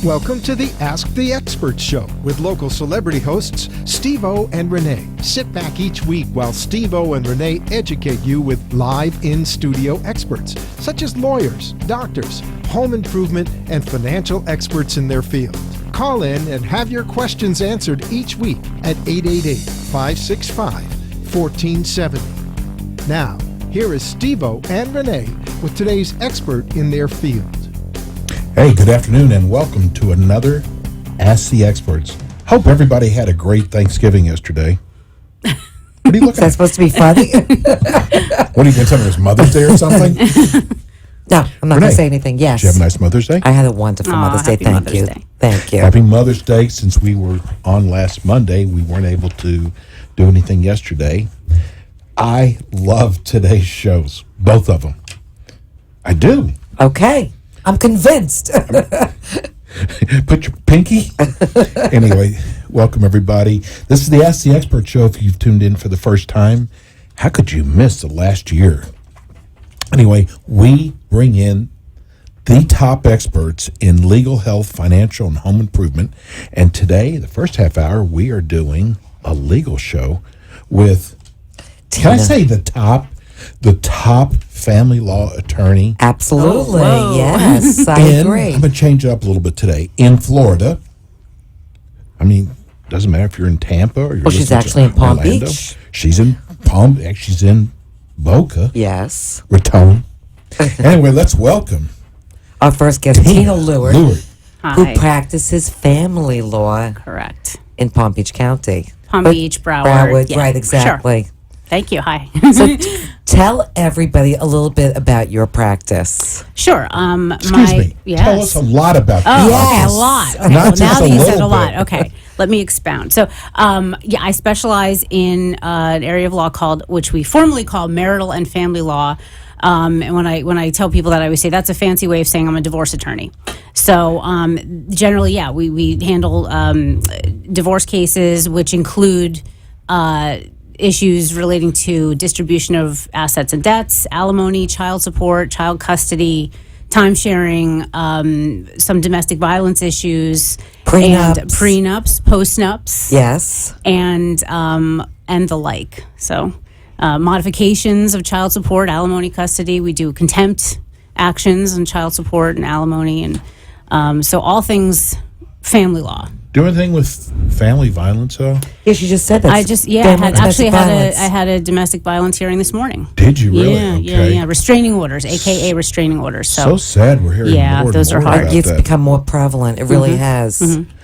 Welcome to the Ask the Expert Show with local celebrity hosts Steve-O and Rene. Sit back each week while Steve-O and Rene educate you with live in-studio experts, such as lawyers, doctors, home improvement, and financial experts in their field. Call in and have your questions answered each week at 888-565-1470. Now, here is Steve-O and Rene with today's expert in their field. Hey, good afternoon and welcome to another Ask the Experts. Hope everybody had a great Thanksgiving yesterday. What are you looking Is that supposed to be funny? What are you going to tell me? It was Mother's Day or something? No, I'm not going to say anything. Yes. Did you have a nice Mother's Day? I had a wonderful Mother's Day. Thank Mother's you. Day. Thank you. Happy Mother's Day. Since we were on last Monday, we weren't able to do anything yesterday. I love today's shows, both of them. I do. Okay. I'm convinced. Put your pinky. Anyway, welcome everybody. This is the Ask the Expert Show. If you've tuned in for the first time, how could you miss the last year? Anyway, we bring in the top experts in legal, health, financial, and home improvement. And today, the first half hour, we are doing a legal show with, can I say the top family law attorney? Absolutely. Oh, Yes, I agree. I'm going to change it up a little bit today. In Florida. I mean, doesn't matter if you're in Tampa or you're Well, she's listening actually to in Palm Orlando. Beach. She's in Palm Beach. She's in Boca Yes. Raton. Anyway, let's welcome Our first guest, Tina Lewert, who Hi. practices family law Correct. in Palm Beach County. Palm But Beach, Broward. Yeah, right, exactly. Sure. Thank you. Hi. So tell everybody a little bit about your practice. Sure. Excuse me. Yes. Tell us a lot about Oh, this. okay, Yes. a lot. Okay, Not well, just now a that you said little a lot, bit. okay, let me expound. So, I specialize in an area of law which we formerly call marital and family law. And when I tell people that, I always say that's a fancy way of saying I'm a divorce attorney. So, generally, yeah, we handle divorce cases, which include issues relating to distribution of assets and debts, alimony, child support, child custody, time sharing, some domestic violence issues, prenups, post-nups, Yes. and the like. So modifications of child support, alimony, custody. We do contempt actions on child support and alimony, and so all things family law. Do anything with family violence, though? Yes, you just said that. I had a domestic violence hearing this morning. Did you really? Yeah, Okay. yeah. Restraining orders, aka restraining orders. So sad we're hearing Yeah, more those and are more hard. about It's that. become more prevalent. It really has.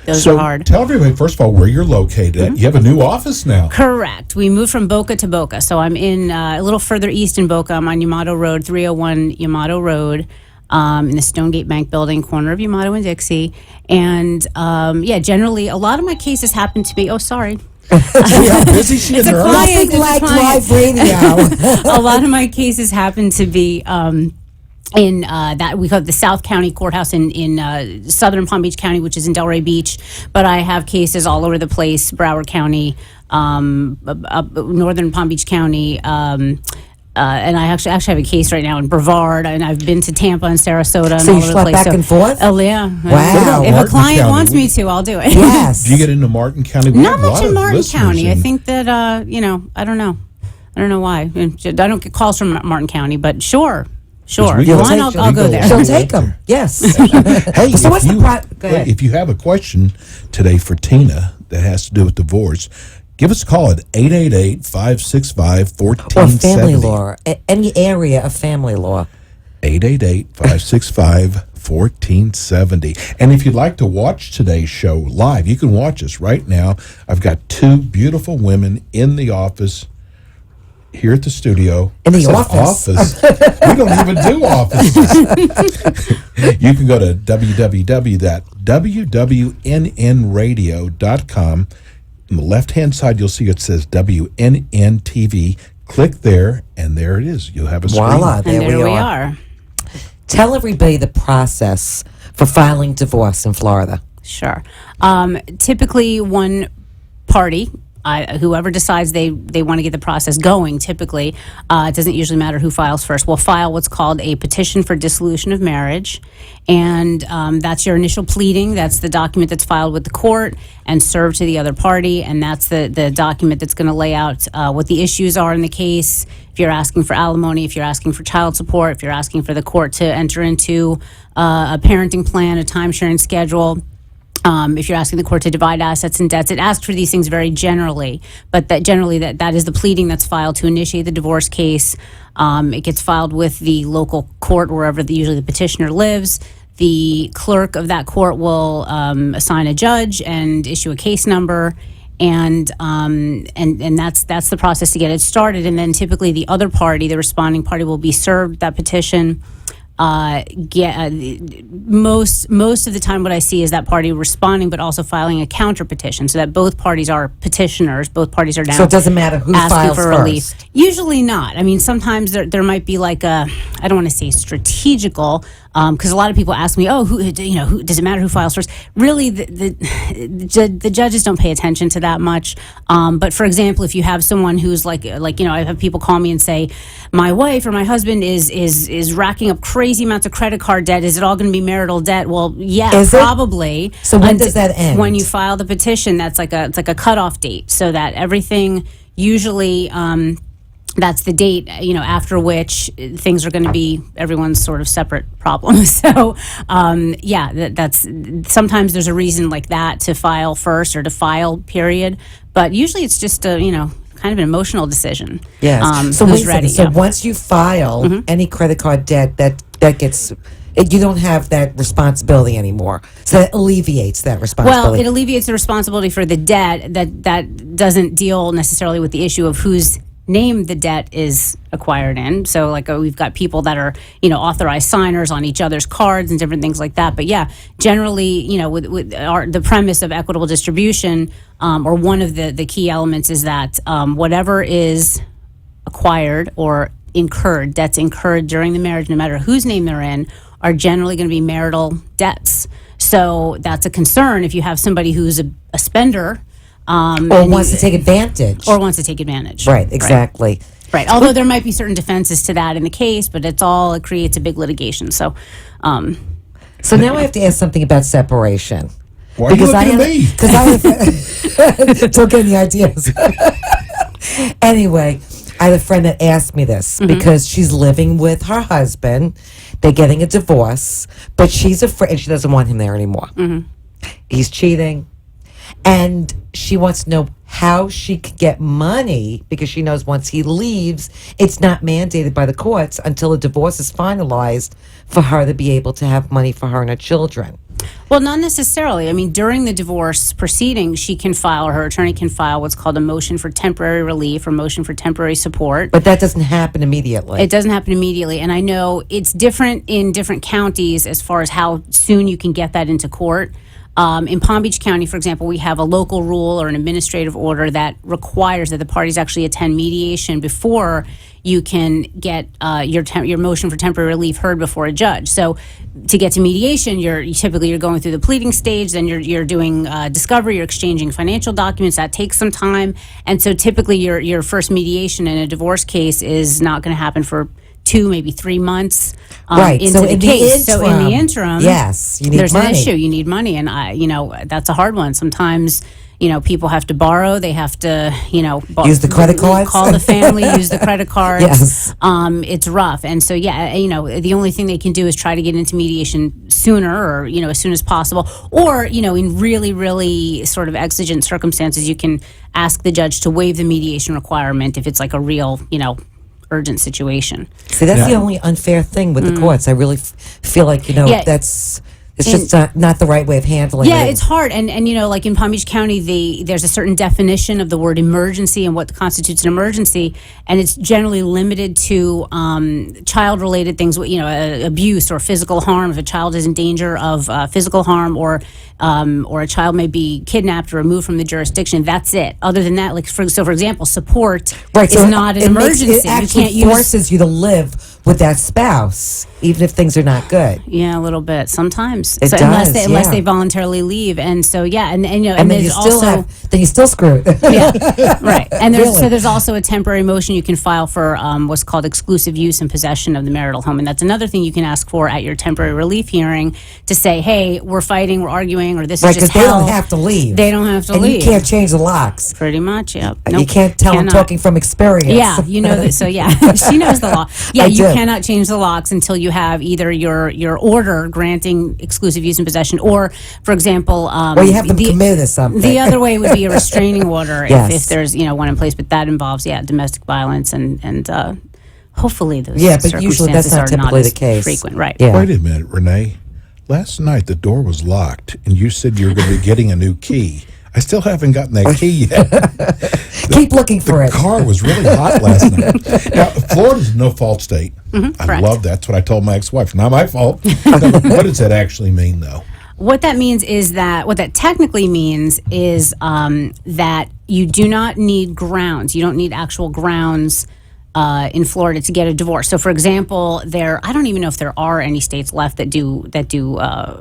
Those So are hard. tell everybody, first of all, where you're located at. You have a new office now. Correct. We moved from Boca to Boca. So I'm in a little further east in Boca. I'm on Yamato Road, 301 Yamato Road, in the Stonegate Bank building, corner of Yamato and Dixie. And generally, a lot of my cases happen to be, See how busy she is. It's a client. Nothing like client. live radio. A lot of my cases happen to be in that we call it the South County Courthouse in southern Palm Beach County, which is in Delray Beach. But I have cases all over the place: Broward County, northern Palm Beach County. And I actually have a case right now in Brevard, and I've been to Tampa and Sarasota and So all you over the schlep place. back and forth? Oh yeah. Wow. If a Martin client County. wants me to, I'll do it. Yes. Do you get into Martin County? We Not have a much lot in of Martin listeners County. I in- think that I don't know. I don't know why. I don't get calls from Martin County, but sure. If we you go- want, I'll go there. She'll Right take them. there. Yes. Hey, So what's the go ahead. if you have a question today for Tina that has to do with divorce, give us a call at 888-565-1470. Or family law. Any area of family law. 888-565-1470. And if you'd like to watch today's show live, you can watch us right now. I've got two beautiful women in the office here at the studio. In the I said office. We don't even do offices. You can go to www.wwnnradio.com. On the left-hand side, you'll see it says WNN TV. Click there, and there it is. You'll have a screen. Voila, And there there we we are. are. Tell everybody the process for filing divorce in Florida. Sure. Typically, one party whoever decides they want to get the process going, typically, it doesn't usually matter who files first, will file what's called a petition for dissolution of marriage. And that's your initial pleading. That's the document that's filed with the court and served to the other party. And that's the document that's going to lay out what the issues are in the case. If you're asking for alimony, if you're asking for child support, if you're asking for the court to enter into a parenting plan, a time-sharing schedule, if you're asking the court to divide assets and debts, it asks for these things very generally, but that generally that is the pleading that's filed to initiate the divorce case. It gets filed with the local court wherever usually the petitioner lives. The clerk of that court will assign a judge and issue a case number, and that's the process to get it started. And then typically the other party, the responding party, will be served that petition. Most of the time what I see is that party responding but also filing a counter petition, so that both parties are petitioners, both parties are down. So it doesn't matter who asking files for first. relief. Usually not. I mean, sometimes there might be like a, I don't want to say strategical, because a lot of people ask me, oh, who does it matter who files first? Really, the judges don't pay attention to that much. But for example, if you have someone who's like I have people call me and say, my wife or my husband is racking up crazy amounts of credit card debt. Is it all going to be marital debt? Well, yeah, Is it? probably. So when does that end? When you file the petition, it's like a cutoff date, so that everything usually. That's the date, after which things are going to be everyone's sort of separate problems. So, that's sometimes there's a reason like that to file first or to file, period. But usually it's just a, kind of an emotional decision. Yes. So who's wait a ready? second. So Yeah. once you file any credit card debt, that gets, you don't have that responsibility anymore. So that alleviates that Well, responsibility. it alleviates the responsibility for the debt. That doesn't deal necessarily with the issue of whose name the debt is acquired in. So we've got people that are, authorized signers on each other's cards and different things like that. But yeah, generally, with the premise of equitable distribution, or one of the key elements is that whatever is acquired or incurred, debts incurred during the marriage, no matter whose name they're in, are generally going to be marital debts. So that's a concern if you have somebody who's a spender, or wants to take advantage. Right, exactly. Right. Although there might be certain defenses to that in the case, but it creates a big litigation. So, So now I have to ask something about separation. Why are you looking at me? Because don't get any ideas. Anyway, I had a friend that asked me this because she's living with her husband. They're getting a divorce, but she's afraid, and she doesn't want him there anymore. He's cheating. And she wants to know how she could get money, because she knows once he leaves, it's not mandated by the courts until a divorce is finalized for her to be able to have money for her and her children. well, not necessarily. I mean, during the divorce proceeding, she can file, or her attorney can file, what's called a motion for temporary relief or motion for temporary support. But that doesn't happen immediately. It doesn't happen immediately. And I know it's different in different counties as far as how soon you can get that into court. In Palm Beach County, for example, we have a local rule or an administrative order that requires that the parties actually attend mediation before you can get your motion for temporary relief heard before a judge. So to get to mediation, you're going through the pleading stage, then you're doing discovery, you're exchanging financial documents. That takes some time. And so typically your first mediation in a divorce case is not going to happen for 2, maybe 3 months into so the in case. The so in the interim, yes, you need there's money. an issue. You need money, and that's a hard one. Sometimes, people have to borrow. They have to, Use the credit cards. Call the family, use the credit cards. Yes. It's rough, and so the only thing they can do is try to get into mediation sooner, or as soon as possible, or in really, really sort of exigent circumstances, you can ask the judge to waive the mediation requirement if it's like a real, urgent situation. See, that's the only unfair thing with the courts. I really feel like, it's just not the right way of handling it. Yeah, it's hard. And like in Palm Beach County, there's a certain definition of the word emergency and what constitutes an emergency. And it's generally limited to child-related things, abuse or physical harm. If a child is in danger of physical harm, or a child may be kidnapped or removed from the jurisdiction, that's it. Other than that, for example, support is not an emergency. It actually forces you to live with that spouse, even if things are not good. Yeah, a little bit sometimes. It unless does, unless yeah. they voluntarily leave, and so yeah, and you know, And then there's you still also then you still screwed. yeah, right. And Really? so there's also a temporary motion you can file for what's called exclusive use and possession of the marital home, and that's another thing you can ask for at your temporary relief hearing to say, hey, we're fighting, we're arguing, or this Right, is just because they hell. don't have to leave. They don't have to and leave. you can't change the locks. Pretty much, yeah. You Nope, can't tell I'm cannot. talking from experience. Yeah, you know that. So yeah, she knows the law. Yeah, I you do. cannot change the locks until you have either your order granting exclusive use and possession, or, for example, Or you have them committed to something. The other way would be a restraining order Yes. if there's one in place, but that involves domestic violence and hopefully those Yeah, but usually that's circumstances not are typically as the case. frequent, right? Yeah. Wait a minute, Renee. Last night the door was locked, and you said you were going to be getting a new key. I still haven't gotten that key yet. Keep looking for The it. car was really hot last night. Now, Florida's a no-fault state. I correct. love that's what I told my ex-wife. Not my fault. Now, what does that actually mean, though? What that means is that what that technically means is that you do not need grounds. You don't need actual grounds in Florida to get a divorce. So, for example, I don't even know if there are any states left that do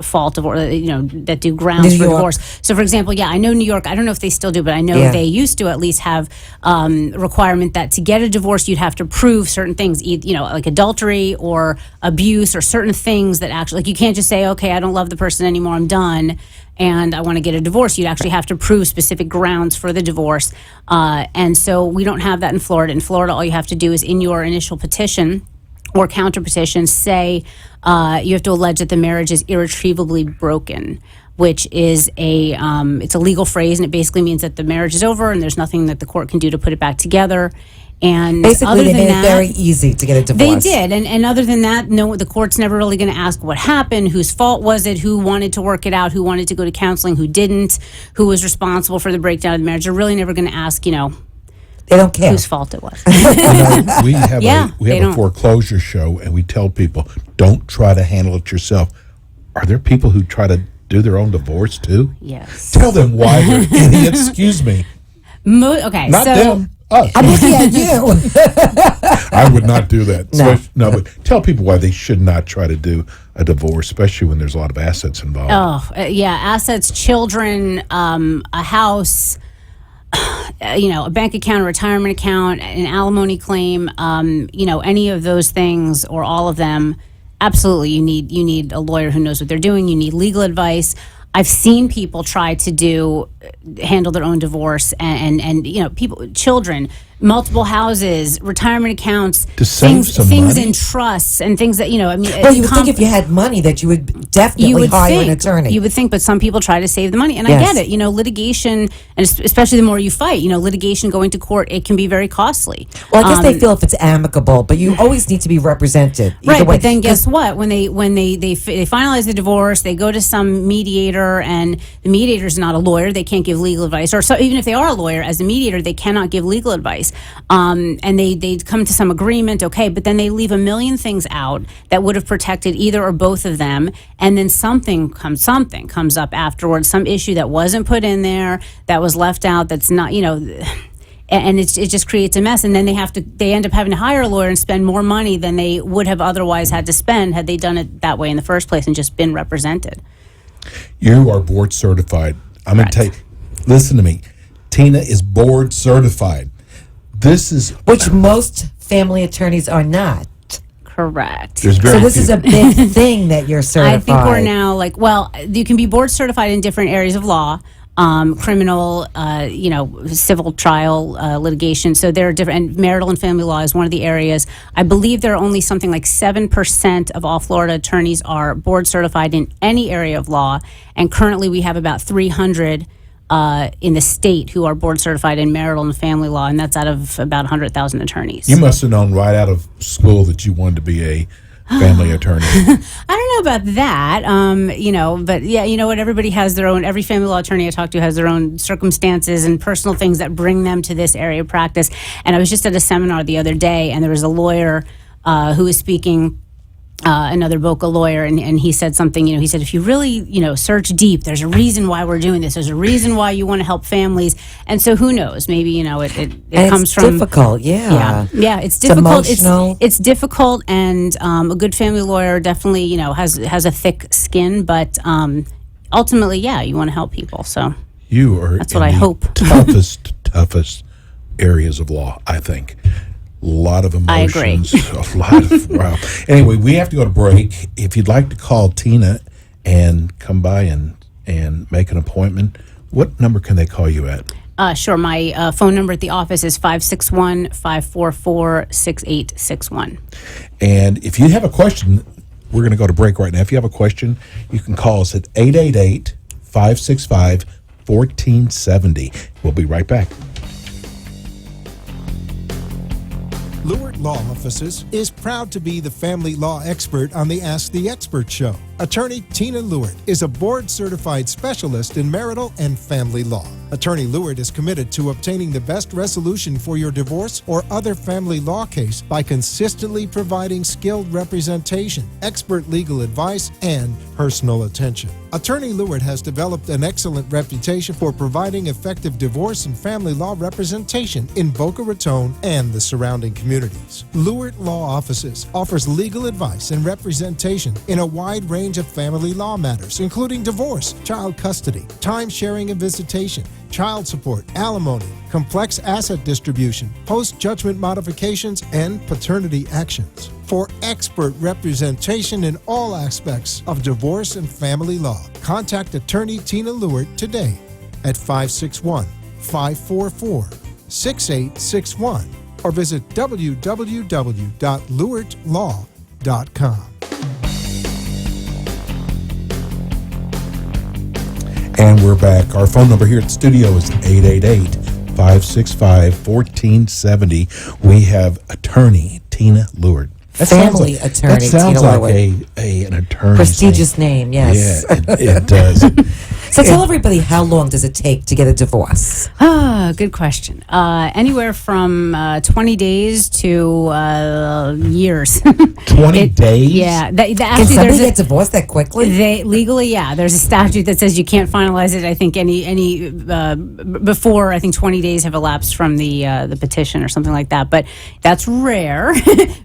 fault divorce. That do grounds New for York. divorce. So, for example, I know New York. I don't know if they still do, but I know Yeah. they used to at least have requirement that to get a divorce, you'd have to prove certain things, like adultery or abuse or certain things that actually, like, you can't just say, okay, I don't love the person anymore, I'm done, and I want to get a divorce. You'd actually have to prove specific grounds for the divorce. And so we don't have that in Florida. In Florida, all you have to do is in your initial petition or counter petition say you have to allege that the marriage is irretrievably broken, which is it's a legal phrase, and it basically means that the marriage is over and there's nothing that the court can do to put it back together. And Basically, other they than made that, it very easy to get a they divorce. did, and other than that, no, the court's never really going to ask what happened, whose fault was it, who wanted to work it out, who wanted to go to counseling, who didn't, who was responsible for the breakdown of the marriage. They're really never going to ask, They don't care. whose fault it was. We have Yeah, we they have a don't. foreclosure show, and we tell people, don't try to handle it yourself. Are there people who try to do their own divorce, too? Yes. Tell them why they're idiots. Excuse me. Okay, Not so them. Us. I'm looking at you. I would not do that. No. No, but tell people why they should not try to do a divorce, especially when there's a lot of assets involved. assets, children, a house, a bank account, a retirement account, an alimony claim, any of those things or all of them. Absolutely, you need a lawyer who knows what they're doing. You need legal advice. I've seen people try to handle their own divorce and children, multiple houses, retirement accounts, To save some things money? in trusts and things that, Well, you would think if you had money that you would definitely you would hire think, an attorney. You would think, but some people try to save the money, and Yes. I get it. Litigation, and especially the more you fight, litigation going to court, it can be very costly. Well, I guess they feel if it's amicable, but you always need to be represented. Either Right, way. but then guess what? When they finalize the divorce, they go to some mediator, and the mediator is not a lawyer. They can't give legal advice, or so even if they are a lawyer, as a mediator, they cannot give legal advice. And they come to some agreement, okay, but then they leave a million things out that would have protected either or both of them, and then something comes up afterwards, some issue that wasn't put in there, that was left out, that's not, and it just creates a mess, and then they end up having to hire a lawyer and spend more money than they would have otherwise had to spend had they done it that way in the first place and just been represented. You are board certified. I'm going to tell you, listen to me. Tina is board certified. Which most family attorneys are not. Correct. There's very So this few. is a big thing that you're certified. I think we're now you can be board certified in different areas of law, criminal, civil trial, litigation. So there are different, and marital and family law is one of the areas. I believe there are only something like 7% of all Florida attorneys are board certified in any area of law, and currently we have about 300 in the state who are board certified in marital and family law, and that's out of about 100,000 attorneys. You must have known right out of school that you wanted to be a family attorney. I don't know about that, but yeah, you know what? Everybody has their own. Every family law attorney I talk to has their own circumstances and personal things that bring them to this area of practice. And I was just at a seminar the other day, and there was a lawyer who was speaking. another Boca lawyer, and he said something, he said, if you really, search deep, there's a reason why we're doing this. There's a reason why you want to help families. And so who knows, maybe, it comes it's from difficult. Yeah. Yeah. It's difficult. Emotional. It's difficult. And, a good family lawyer definitely, has a thick skin, but, ultimately, you want to help people. So You are that's in what I the hope. toughest areas of law, I think. A lot of I agree. emotions. A lot of, wow. Anyway, we have to go to break. If you'd like to call Tina and come by and make an appointment, what number can they call you at? Sure. My phone number at the office is 561-544-6861. And if you have a question, we're going to go to break right now. If you have a question, you can call us at 888-565-1470. We'll be right back. Lewert Law Offices is proud to be the family law expert on the Ask the Expert show. Attorney Tina Lewert is a board-certified specialist in marital and family law. Attorney Lewert is committed to obtaining the best resolution for your divorce or other family law case by consistently providing skilled representation, expert legal advice, and personal attention. Attorney Lewert has developed an excellent reputation for providing effective divorce and family law representation in Boca Raton and the surrounding communities. Lewert Law Offices offers legal advice and representation in a wide range of family law matters, including divorce, child custody, time sharing and visitation, child support, alimony, complex asset distribution, post-judgment modifications, and paternity actions. For expert representation in all aspects of divorce and family law, contact Attorney Tina Lewert today at 561-544-6861 or visit www.lewertlaw.com. And we're back. Our phone number here at the studio is 888-565-1470. We have attorney Tina Lewert. Family attorney That sounds Tina like Lewert. an attorney. Prestigious name, yes. Yeah, it does. So tell everybody, how long does it take to get a divorce? Good question. Anywhere from 20 days to years. 20 days? Yeah. Can Actually, somebody get divorced that quickly? They legally, there's a statute that says you can't finalize it. I think any before 20 days have elapsed from the petition or something like that. But that's rare,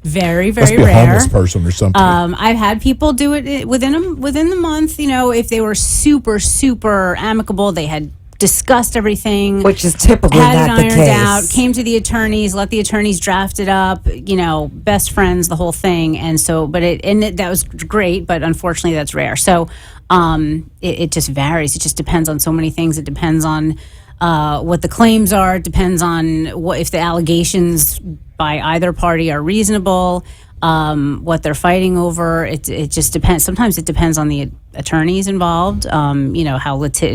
very Must be rare. a homeless person or something. I've had people do it within the month. If they were super amicable, they had discussed everything, Which is typically had not it the ironed case. out, came to the attorneys, let the attorneys draft it up, best friends, the whole thing. And so, that was great, but unfortunately that's rare. So, it just varies. It just depends on so many things. It depends on, what the claims are. It depends on if the allegations by either party are reasonable, what they're fighting over. It just depends. Sometimes it depends on the attorneys involved. How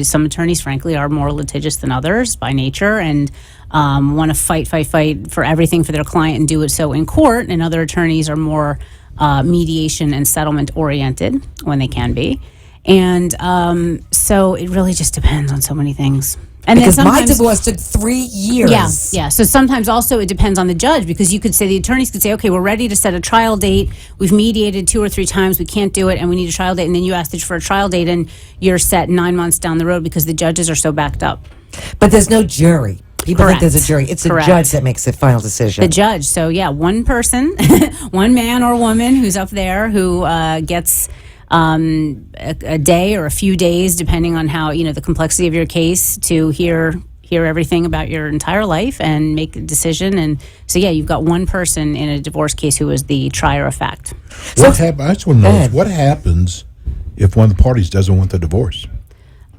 some attorneys, frankly, are more litigious than others by nature and want to fight for everything for their client and do it so in court. And other attorneys are more mediation and settlement oriented when they can be. And so it really just depends on so many things. And Because then my sometimes- divorce took 3 years. Yeah. So sometimes also it depends on the judge, because the attorneys could say, okay, we're ready to set a trial date. We've mediated 2 or 3 times. We can't do it, and we need a trial date. And then you asked for a trial date, and you're set 9 months down the road because the judges are so backed up. But there's no jury. People think there's a Correct. jury. It's Correct. a judge that makes the final decision. The judge. So one person, one man or woman who's up there who gets a day or a few days, depending on how the complexity of your case, to hear everything about your entire life and make a decision. And so you've got one person in a divorce case who is the trier of fact. I just want to know what happens if one of the parties doesn't want the divorce.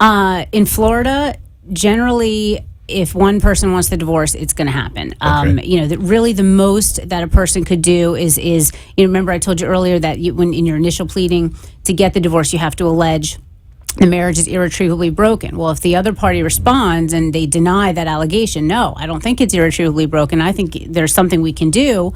In Florida, generally, if one person wants the divorce, it's going to happen. Okay. Really the most that a person could do is remember I told you earlier that when in your initial pleading to get the divorce, you have to allege the marriage is irretrievably broken. Well, if the other party responds and they deny that allegation, no, I don't think it's irretrievably broken. I think there's something we can do.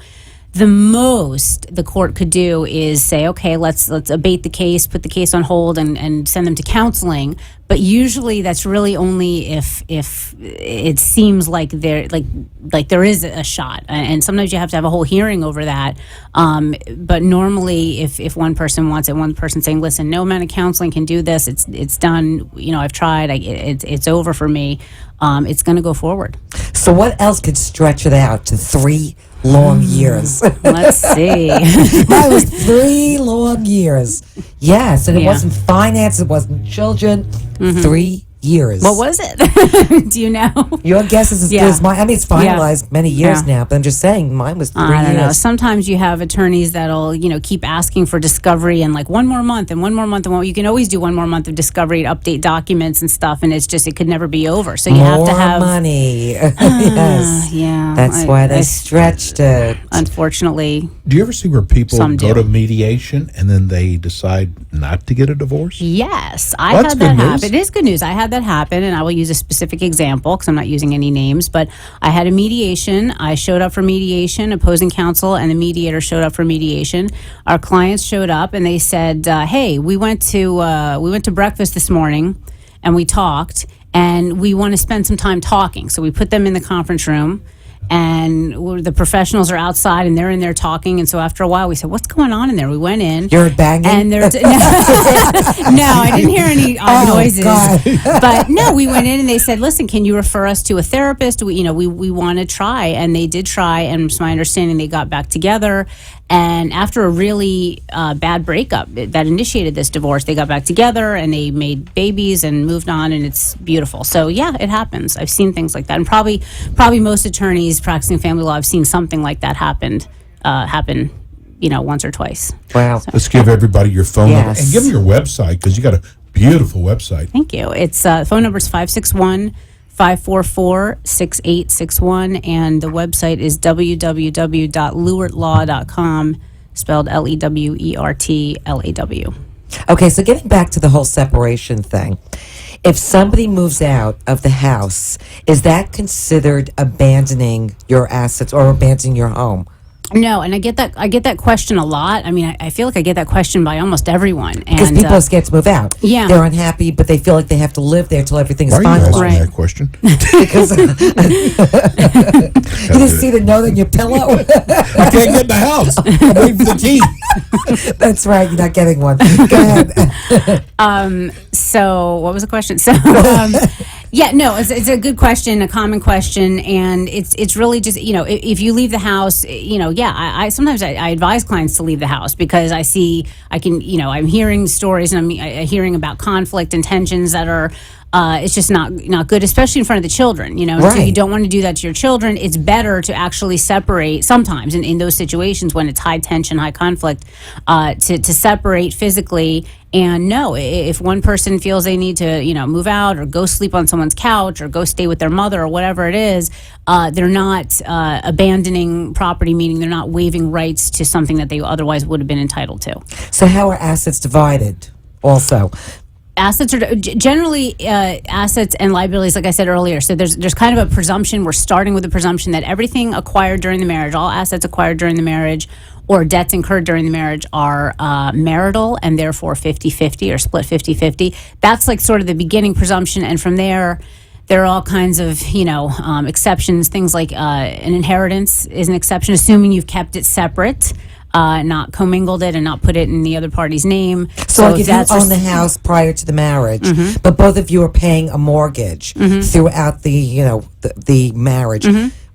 The most the court could do is say, okay, let's abate the case, put the case on hold, and send them to counseling. But usually that's really only if it seems like there is a shot, and sometimes you have to have a whole hearing over that. But normally, if one person wants it, one person saying, "Listen, no amount of counseling can do this. It's done. I've tried. It's over for me." It's going to go forward. So what else could stretch it out to 3 long years? Let's see. That was 3 long years. Yes, and it Yeah. wasn't finance, it wasn't children. 3 years. What was it? Do you know? Your guess is as good as mine. I mean, it's finalized many years now, but I'm just saying mine was 3 years. I don't know. Sometimes you have attorneys that'll, keep asking for discovery and like one more month and one more month. And you can always do one more month of discovery to update documents and stuff. And it could never be over. So you have to have money. Yes. Yeah. That's why they stretched it. Unfortunately. Do you ever see where people Some go do. to mediation and then they decide not to get a divorce? Yes, I Well, that's had that good news. happen. It is good news. I had that happen, and I will use a specific example because I'm not using any names. But I had a mediation. I showed up for mediation, opposing counsel, and the mediator showed up for mediation. Our clients showed up, and they said, "Hey, we went to breakfast this morning, and we talked, and we want to spend some time talking." So we put them in the conference room. And the professionals are outside, and they're in there talking. And so after a while, we said, "What's going on in there?" We went in. You heard banging? And there's no, I didn't hear any odd noises. God. But no, we went in and they said, "Listen, can you refer us to a therapist? We want to try." And they did try. And it's my understanding they got back together. And after a really bad breakup that initiated this divorce, they got back together and they made babies and moved on, and it's beautiful. So yeah, it happens. I've seen things like that, and probably most attorneys practicing family law have seen something like that happen, once or twice. Wow. Let's give everybody your phone number Yes. and give them your website because you got a beautiful website. Thank you. It's phone number is 561-544-6861, and the website is www.lewertlaw.com, spelled LEWERTLAW. Okay, so getting back to the whole separation thing, if somebody moves out of the house, is that considered abandoning your assets or abandoning your home? No, and I get that question a lot. I mean, I feel like I get that question by almost everyone. Because And people are scared to move out. yeah. They're unhappy, but they feel like they have to live there till everything's Why are you asking finalized. Right. that question? Because you didn't see the note on your pillow? I can't get in the house. I'm waiting for the key. That's right, you're not getting one. Go ahead. So what was the question? So yeah, no, it's a good question, a common question, and it's really just if you leave the house, I sometimes I advise clients to leave the house because I'm hearing stories and I'm hearing about conflict and tensions that are. It's just not good, especially in front of the children, And so Right. you don't want to do that to your children. It's better to actually separate sometimes in those situations when it's high tension, high conflict, to separate physically. And no, if one person feels they need to, move out or go sleep on someone's couch or go stay with their mother or whatever it is, they're not abandoning property, meaning they're not waiving rights to something that they otherwise would have been entitled to. So how are assets divided also? Assets are generally assets and liabilities, like I said earlier. So there's kind of a presumption. We're starting with a presumption that everything acquired during the marriage, all assets acquired during the marriage, or debts incurred during the marriage are marital and therefore 50-50 or split 50-50. That's like sort of the beginning presumption, and from there are all kinds of exceptions. Things like an inheritance is an exception, assuming you've kept it separate. Not commingled it and not put it in the other party's name. So like if you own the house prior to the marriage, but both of you are paying a mortgage throughout the marriage,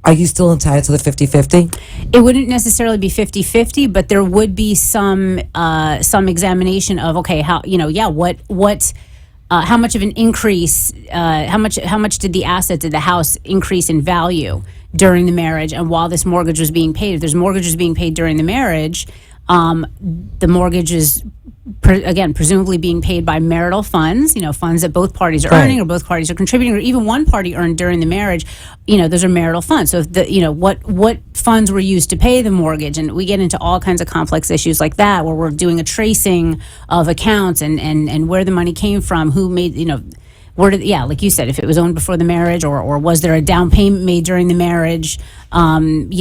are you still entitled to the 50-50? It wouldn't necessarily be 50-50, but there would be some examination of, okay, how much of an increase, how much did the house increase in value during the marriage, and while this mortgage was being paid. If there's mortgages being paid during the marriage, the mortgage is presumably being paid by marital funds, funds that both parties are earning or both parties are contributing, or even one party earned during the marriage. Those are marital funds. So if what funds were used to pay the mortgage, and we get into all kinds of complex issues like that, where we're doing a tracing of accounts and where the money came from, who made, like you said, if it was owned before the marriage, or was there a down payment made during the marriage, from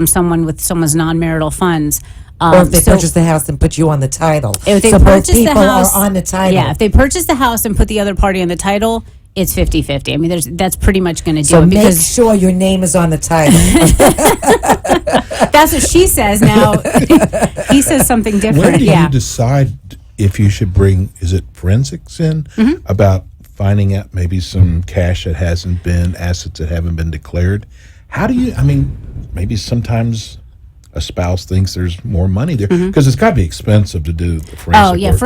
someone with someone's non-marital funds. Or if they So- purchase the house and put you on the title. If they so both purchase the people house, are on the title. Yeah, if they purchase the house and put the other party on the title, it's 50-50. I mean, that's pretty much going to do So it make because sure your name is on the title. that's what she says. Now he says something When different. do Yeah. you decide if you should bring, is it forensics in, about finding out maybe some cash that hasn't been, assets that haven't been declared? How do you, I mean, maybe sometimes a spouse thinks there's more money there because it's got to be expensive to do the forensic Oh yeah, work.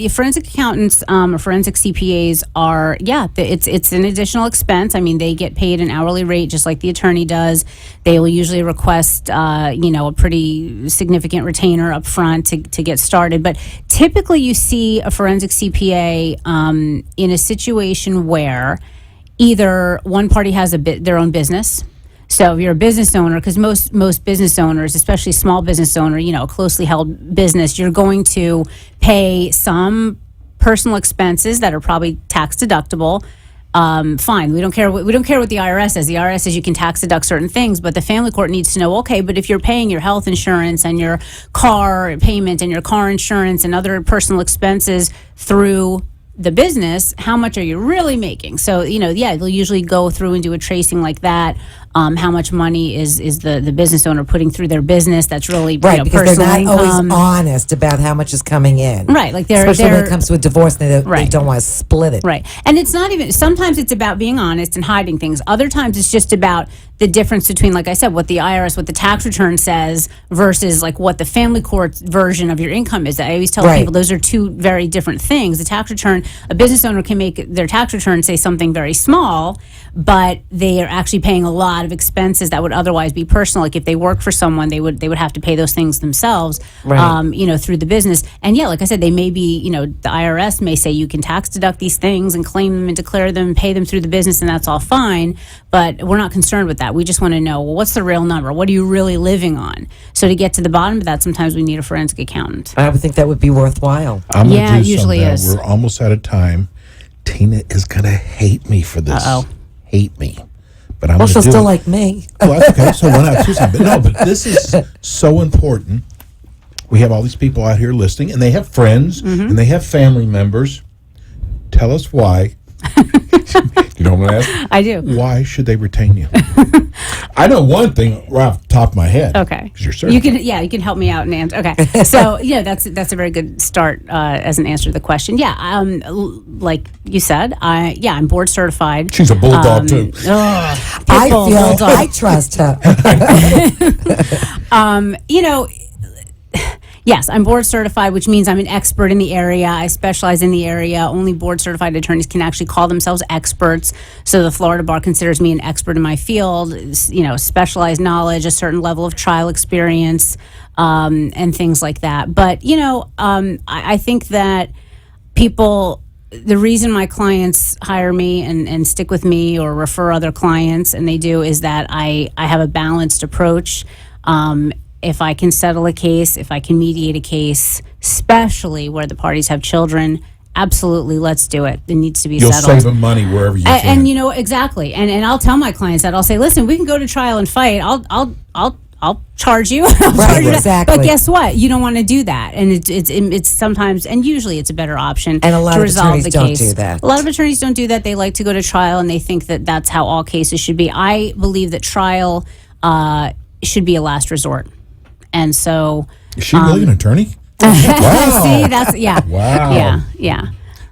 forensic accountants or forensic CPAs are it's an additional expense. I mean, they get paid an hourly rate just like the attorney does. They will usually request a pretty significant retainer up front to get started. But typically, you see a forensic CPA in a situation where either one party has their own business. So if you're a business owner, because most business owners, especially small business owner, a closely held business, you're going to pay some personal expenses that are probably tax deductible. Fine, we don't care what the IRS says. The IRS says you can tax deduct certain things, but the family court needs to know, okay, but if you're paying your health insurance and your car payment and your car insurance and other personal expenses through the business, how much are you really making? So, they'll usually go through and do a tracing like that. How much money is the business owner putting through their business that's really Right, because personal they're not income. always honest about how much is coming in. Right, like especially when it comes to a divorce, they Right. don't want to split it. Right. And it's not even, sometimes it's about being honest and hiding things. Other times it's just about the difference between, like I said, what the IRS, what the tax return says versus like what the family court version of your income is. I always tell Right. people those are two very different things. The tax return, a business owner can make their tax return say something very small, but they are actually paying a lot of expenses that would otherwise be personal. Like if they work for someone, they would have to pay those things themselves, Right. through the business. And yeah, like I said, they may be, the IRS may say you can tax deduct these things and claim them and declare them, pay them through the business, and that's all fine. But we're not concerned with that. We just want to know, well, what's the real number? What are you really living on? So to get to the bottom of that, sometimes we need a forensic accountant. I would think that would be worthwhile. I'm gonna Yeah, do it usually something. is. We're almost out of time. Tina is going to hate me for this. Uh-oh. Hate me. But I'm Well, going she'll to do still it. like me. Well, that's okay. So one out of two. But this is so important. We have all these people out here listening, and they have friends, and they have family members. Tell us why. You know what I'm going to ask? I do. Why should they retain you? I know one thing right off the top of my head. Okay. Because you're certified. You can help me out and answer. Okay. So, that's a very good start as an answer to the question. Yeah. Like you said, I'm board certified. She's a bulldog, too. I feel I trust her. Yes, I'm board certified, which means I'm an expert in the area. I specialize in the area. Only board certified attorneys can actually call themselves experts. So the Florida Bar considers me an expert in my field, specialized knowledge, a certain level of trial experience, and things like that. But, I think that the reason my clients hire me and stick with me or refer other clients, and they do, is that I have a balanced approach. If I can settle a case, if I can mediate a case, especially where the parties have children, absolutely, let's do it. It needs to be You'll settled. save them money wherever you can. And exactly. And I'll tell my clients that. I'll say, listen, we can go to trial and fight. I'll charge you. Exactly. But guess what? You don't want to do that. And it's sometimes, and usually it's a better option And a lot to of resolve attorneys the don't case. do that. A lot of attorneys don't do that. They like to go to trial, and they think that that's how all cases should be. I believe that trial should be a last resort. And so, Is she really an attorney? Wow. see, that's Wow. yeah.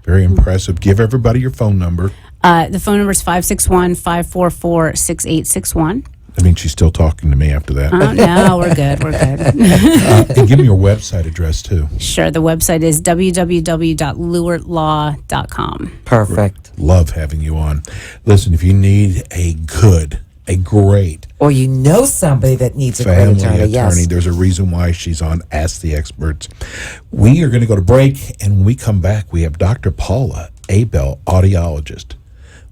Very impressive. Give everybody your phone number. The phone number is 561-544-6861. I mean, she's still talking to me after that. No, we're good. We're good. And give me your website address, too. Sure. The website is www.lewertlaw.com. Perfect. Love having you on. Listen, if you need a great Or somebody that needs a great family attorney. attorney, Yes. there's a reason why she's on Ask the Experts. We are going to go to break, and when we come back, we have Dr. Paula Abel, audiologist.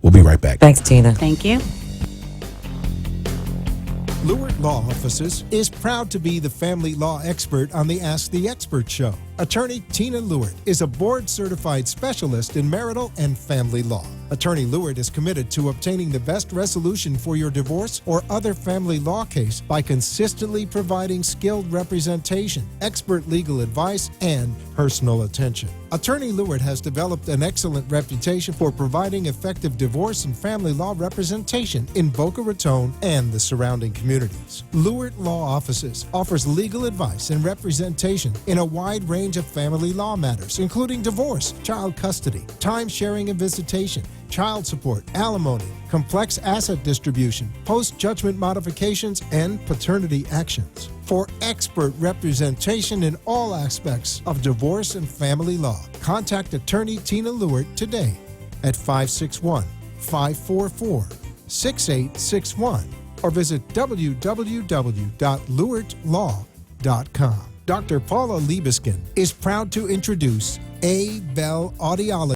We'll be right back. Thanks, Tina. Thank you. Lewert Law Offices is proud to be the family law expert on the Ask the Expert show. Attorney Tina Lewert is a board-certified specialist in marital and family law. Attorney Lewert is committed to obtaining the best resolution for your divorce or other family law case by consistently providing skilled representation, expert legal advice, and personal attention. Attorney Lewert has developed an excellent reputation for providing effective divorce and family law representation in Boca Raton and the surrounding communities. Lewert Law Offices offers legal advice and representation in a wide range of family law matters, including divorce, child custody, time sharing and visitation, child support, alimony, complex asset distribution, post-judgment modifications, and paternity actions. For expert representation in all aspects of divorce and family law, contact Attorney Tina Lewert today at 561-544-6861 or visit www.lewertlaw.com. Dr. Paula Liebeskin is proud to introduce A. Bell Audiology.